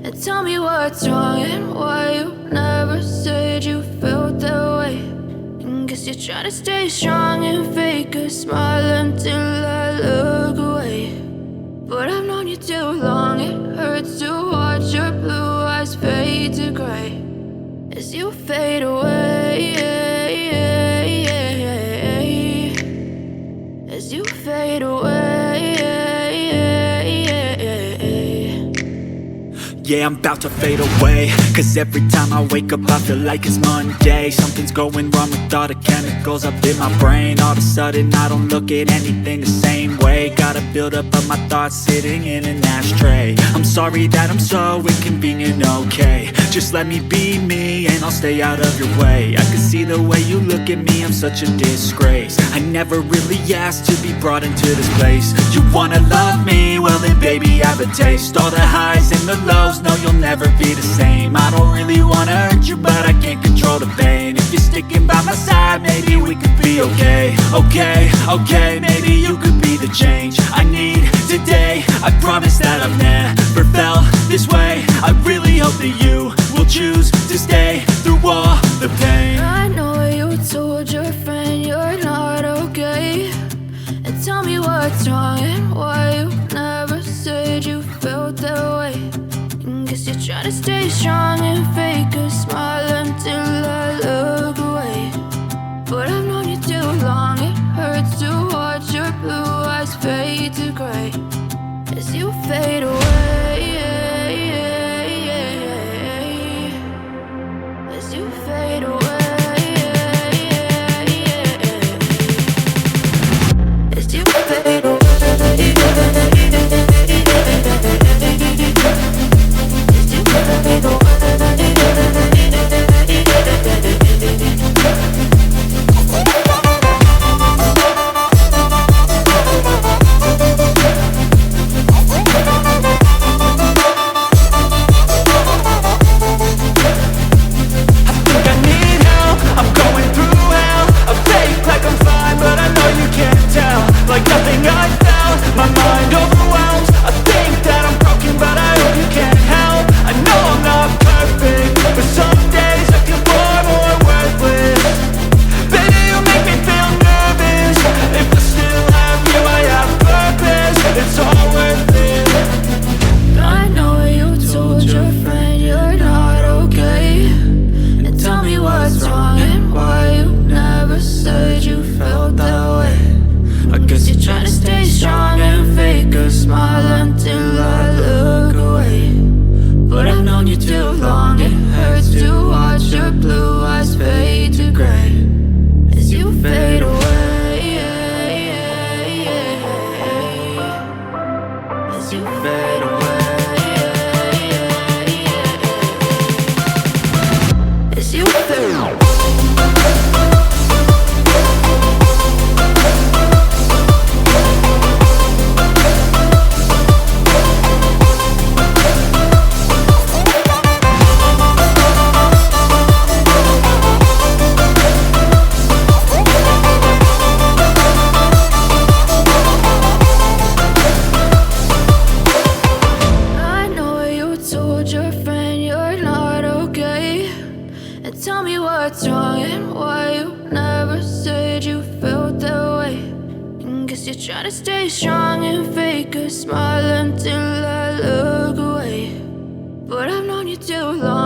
And tell me what's wrong and why you never said you felt that way. And guess you're trying to stay strong and fake a smile until I look away. But I've known you too long, it hurts to watch your blue eyes fade to gray as you fade away, as you fade away. Yeah, I'm about to fade away, cause every time I wake up I feel like it's Monday. Something's going wrong with all the chemicals up in my brain. All of a sudden I don't look at anything the same way. Got a buildup of my thoughts sitting in an ashtray. I'm sorry that I'm so inconvenient, okay. Just let me be me and I'll stay out of your way. I can see the way you look at me, I'm such a disgrace. I never really asked to be brought into this place. You wanna love me? Well then baby have a taste. All the highs and the lows, no, you'll never be the same. I don't really wanna hurt you, but I can't control the pain. If you're sticking by my side, maybe we could be okay. Okay, maybe you could be the change I need today. I promise that I've never felt this way. I really hope that you will choose to stay through all the pain. I know you told your friend you're not okay. And tell me what's wrong and why you never said you felt that way. Guess you're trying to stay strong and fake a smile until I look away. But I've known you too long, it hurts to watch your blue eyes fade to gray as you fade away, as you fade away, as you fade away. Tell me what's wrong and why you never said you felt that way. And guess you're trying to stay strong and fake a smile until I look away. But I've known you too long.